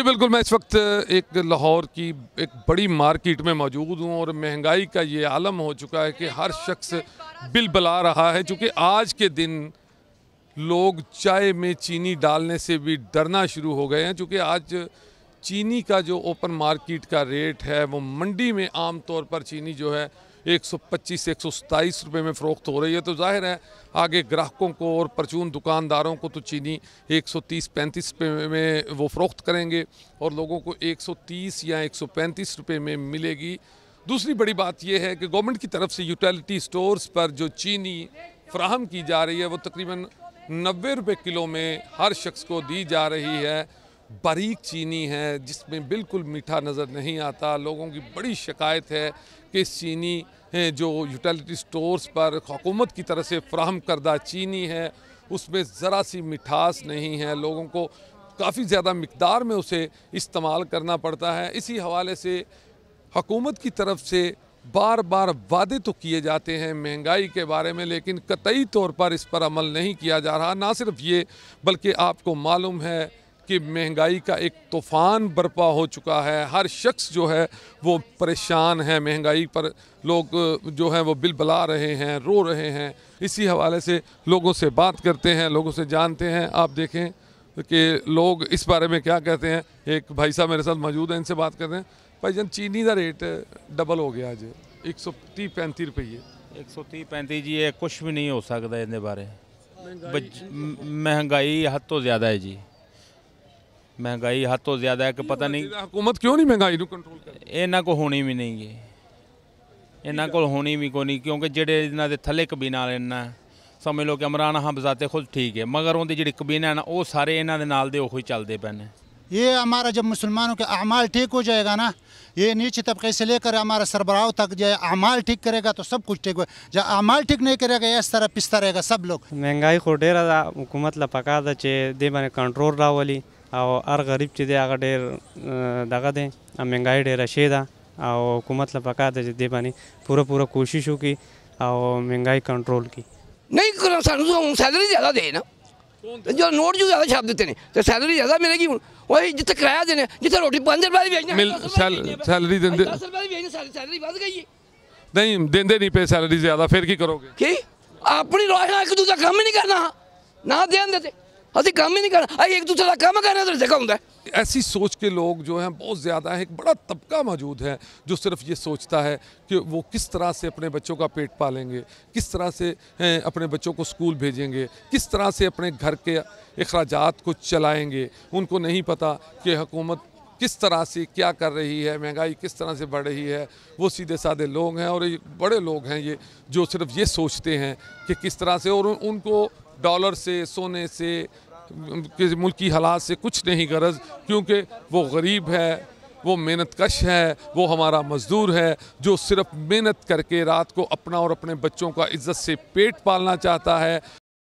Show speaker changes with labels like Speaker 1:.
Speaker 1: जी बिल्कुल, मैं इस वक्त एक लाहौर की एक बड़ी मार्केट में मौजूद हूँ और महंगाई का ये आलम हो चुका है कि हर शख्स बिल बला रहा है। चूँकि आज के दिन लोग चाय में चीनी डालने से भी डरना शुरू हो गए हैं, चूँकि आज चीनी का जो ओपन मार्केट का रेट है वो मंडी में आम तौर पर चीनी जो है 125 से 127 रुपये में फ़रोख्त हो रही है। तो जाहिर है आगे ग्राहकों को और परचून दुकानदारों को तो चीनी 130-35 रुपये में वो फ़रोख्त करेंगे और लोगों को 130 या 135 रुपये में मिलेगी। दूसरी बड़ी बात यह है कि गवर्नमेंट की तरफ से यूटिलिटी स्टोर्स पर जो चीनी फ़राहम की जा रही है वो तकरीबन 90 रुपये किलो में हर शख्स को दी जा रही है। बारीक चीनी है जिसमें बिल्कुल मीठा नज़र नहीं आता। लोगों की बड़ी शिकायत है कि इस चीनी जो यूटिलिटी स्टोर्स पर हुकूमत की तरफ से फ़राहम करदा चीनी है उसमें ज़रा सी मिठास नहीं है। लोगों को काफ़ी ज़्यादा मिक़दार में उसे इस्तेमाल करना पड़ता है। इसी हवाले से हुकूमत की तरफ से बार बार वादे तो किए जाते हैं महंगाई के बारे में, लेकिन कतई तौर पर इस पर अमल नहीं किया जा रहा। ना सिर्फ ये बल्कि आपको मालूम है कि महंगाई का एक तूफ़ान बर्पा हो चुका है। हर शख्स जो है वो परेशान है, महंगाई पर लोग जो हैं वो बिल बला रहे हैं, रो रहे हैं। इसी हवाले से लोगों से बात करते हैं, लोगों से जानते हैं। आप देखें कि लोग इस बारे में क्या कहते हैं। एक भाई साहब मेरे साथ मौजूद हैं, इनसे बात करते हैं। भाई जान, चीनी का रेट डबल हो गया अज 130-35 रुपये।
Speaker 2: 130-35 जी, ये कुछ भी नहीं हो सकता इनके बारे। महंगाई हद तो ज़्यादा है जी, महंगाई हद तो ज़्यादा है कि पता नहीं
Speaker 1: हुकूमत क्यों नहीं महंगाई को कंट्रोल कर।
Speaker 2: इन्हों को होनी भी नहीं गी, इन्हों को होनी भी को नहीं, क्योंकि जेडे इन्हों के थले कबीना इन्ना समझ लो कि इमरान खान बजाते खुद ठीक है, मगर उनकी जी कबीना है ना वो सारे इन्हों के नाल दे उही चलते पे ने।
Speaker 3: ये हमारा जब मुसलमानों के अमाल ठीक हो जाएगा ना, ये नीचे तबके से लेकर हमारा सरबराह तक जो अमाल ठीक करेगा तो सब कुछ ठीक हो। जब अमाल ठीक नहीं करेगा इस तरह पिसता रहेगा सब लोग।
Speaker 4: महंगाई को डेरा हुकूमत ला पका चे दे बने कंट्रोल रावली और हर गरीब चीज़ें अगर डेर दगा दें महंगाई डेरा शेदा और हुकूमत ला पका दे बनी पूरा कोशिश हो की और महंगाई कंट्रोल की
Speaker 5: नहीं करो। सानू सैलरी ज़्यादा दे ना, जो नोट जो ज़्यादा छाप देते हैं तो सैलरी ज़्यादा मिलेगी। हूँ वही जितने किराया देने, जितने रोटी 5 रुपये की बेचना
Speaker 1: सैलरी देंगे,
Speaker 5: 10 रुपये की बेचना, सैलरी बढ़ गई है।
Speaker 1: नहीं देंगे नहीं पे सैलरी ज़्यादा, फिर की करोगे
Speaker 5: कि अपनी रोज एक दूसरा काम ही नहीं करना ना ध्यान देते, असं काम ही नहीं करना, एक दूसरे का काम करना तो जगह होंगे।
Speaker 1: ऐसी सोच के लोग जो हैं बहुत ज़्यादा है। एक बड़ा तबका मौजूद है जो सिर्फ ये सोचता है कि वो किस तरह से अपने बच्चों का पेट पालेंगे, किस तरह से अपने बच्चों को स्कूल भेजेंगे, किस तरह से अपने घर के अखराजात को चलाएंगे। उनको नहीं पता कि हुकूमत किस तरह से क्या कर रही है, महंगाई किस तरह से बढ़ रही है। वो सीधे साधे लोग हैं और ये बड़े लोग हैं ये जो सिर्फ ये सोचते हैं कि किस तरह से, और उनको डॉलर से, सोने से, मुल्की हालात से कुछ नहीं गरज, क्योंकि वो गरीब है, वो मेहनत कश है, वो हमारा मज़दूर है जो सिर्फ मेहनत करके रात को अपना और अपने बच्चों का इज़्ज़त से पेट पालना चाहता है।